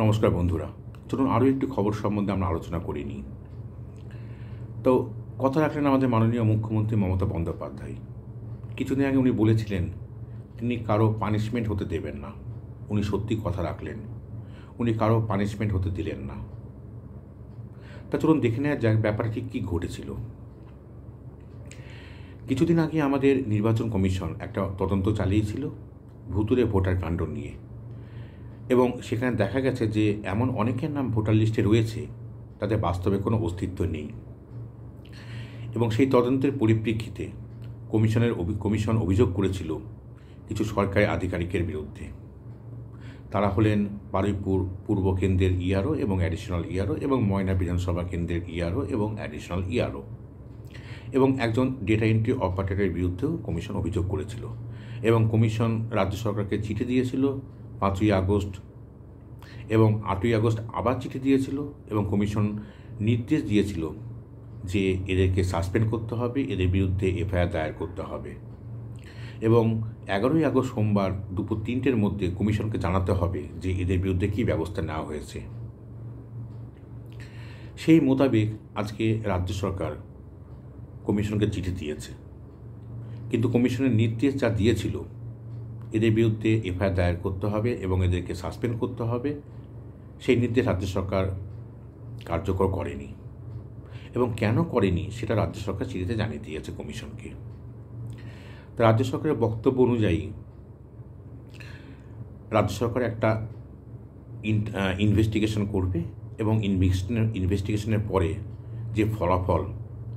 নমস্কার বন্ধুরা, চলুন আরও একটি খবর সম্বন্ধে আমরা আলোচনা করে নিই। তো কথা রাখলেন আমাদের মাননীয় মুখ্যমন্ত্রী মমতা বন্দ্যোপাধ্যায়। কিছুদিন আগে উনি বলেছিলেন তিনি কারো পানিশমেন্ট হতে দেবেন না। উনি সত্যি কথা রাখলেন, উনি কারো পানিশমেন্ট হতে দিলেন না। তা চলুন দেখে নেওয়া যাক ব্যাপারটা ঠিক কী ঘটেছিল। কিছুদিন আগে আমাদের নির্বাচন কমিশন একটা তদন্ত চালিয়েছিল ভুতুড়ে ভোটার কাণ্ড নিয়ে, এবং সেখানে দেখা গেছে যে এমন অনেকের নাম ভোটার লিস্টে রয়েছে তাদের বাস্তবে কোনো অস্তিত্ব নেই। এবং সেই তদন্তের পরিপ্রেক্ষিতে কমিশন অভিযোগ করেছিল কিছু সরকারি আধিকারিকের বিরুদ্ধে। তারা হলেন বারুইপুর পূর্ব কেন্দ্রের ইআরও এবং অ্যাডিশনাল ইআরও, এবং ময়না বিধানসভা কেন্দ্রের ইআরও এবং অ্যাডিশনাল ইআরও, এবং একজন ডেটা এন্ট্রি অপারেটরের বিরুদ্ধেও কমিশন অভিযোগ করেছিল। এবং কমিশন রাজ্য সরকারকে চিঠি দিয়েছিল 5ই আগস্ট, এবং 8ই আগস্ট আবার চিঠি দিয়েছিল, এবং কমিশন নির্দেশ দিয়েছিল যে এদেরকে সাসপেন্ড করতে হবে, এদের বিরুদ্ধে এফআইআর দায়ের করতে হবে, এবং 11ই আগস্ট সোমবার দুপুর 3টের মধ্যে কমিশনকে জানাতে হবে যে এদের বিরুদ্ধে কী ব্যবস্থা নেওয়া হয়েছে। সেই মোতাবেক আজকে রাজ্য সরকার কমিশনকে চিঠি দিয়েছে, কিন্তু কমিশনের নির্দেশ যা দিয়েছিল এদের বিরুদ্ধে এফআইআর দায়ের করতে হবে এবং এদেরকে সাসপেন্ড করতে হবে, সেই নির্দেশ রাজ্য সরকার কার্যকর করেনি। এবং কেন করেনি সেটা রাজ্য সরকার চিঠিতে জানিয়ে দিয়েছে কমিশনকে। তো রাজ্য সরকারের বক্তব্য অনুযায়ী রাজ্য সরকার একটা ইনভেস্টিগেশন করবে, এবং ইনভেস্টিগেশনের পরে যে ফলাফল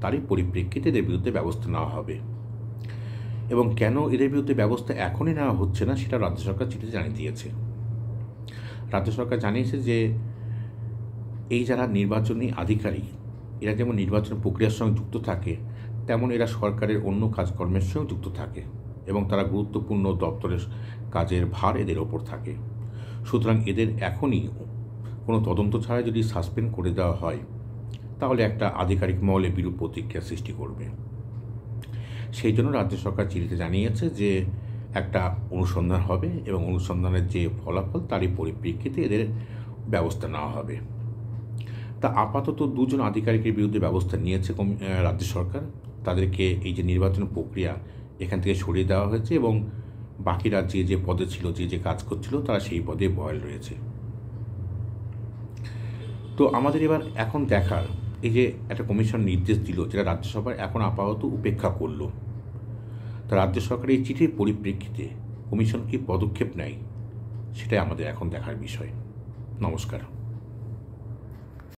তারই পরিপ্রেক্ষিতে এদের বিরুদ্ধে ব্যবস্থা নেওয়া হবে। এবং কেন এদের বিরুদ্ধে ব্যবস্থা এখনই নেওয়া হচ্ছে না সেটা রাজ্য সরকার চিঠিতে জানিয়ে দিয়েছে। রাজ্য সরকার জানিয়েছে যে এই যারা নির্বাচনী আধিকারিক, এরা যেমন নির্বাচন প্রক্রিয়ার সঙ্গে যুক্ত থাকে, তেমন এরা সরকারের অন্য কাজকর্মের সঙ্গেও যুক্ত থাকে, এবং তারা গুরুত্বপূর্ণ দপ্তরের কাজের ভার এদের ওপর থাকে। সুতরাং এদের এখনই কোনো তদন্ত ছাড়া যদি সাসপেন্ড করে দেওয়া হয় তাহলে একটা আধিকারিক মহলে বিরূপ প্রতিক্রিয়া সৃষ্টি করবে। সেই জন্য রাজ্য সরকার চিঠিতে জানিয়েছে যে একটা অনুসন্ধান হবে, এবং অনুসন্ধানের যে ফলাফল তারই পরিপ্রেক্ষিতে এদের ব্যবস্থা নেওয়া হবে। তা আপাতত 2 জন আধিকারিকের বিরুদ্ধে ব্যবস্থা নিয়েছে রাজ্য সরকার। তাদেরকে এই যে নির্বাচন প্রক্রিয়া এখান থেকে সরিয়ে দেওয়া হয়েছে, এবং বাকিরা যে পদে ছিল, যে কাজ করছিল, তারা সেই পদে বহাল রয়েছে। তো আমাদের এবার এখন দেখার, এই যে একটা কমিশন নির্দেশ দিল যেটা রাজ্যসভার এখন আপাতত উপেক্ষা করলো, তা রাজ্য সরকারের এই চিঠির পরিপ্রেক্ষিতে কমিশন কি পদক্ষেপ নেয় সেটাই আমাদের এখন দেখার বিষয়। নমস্কার।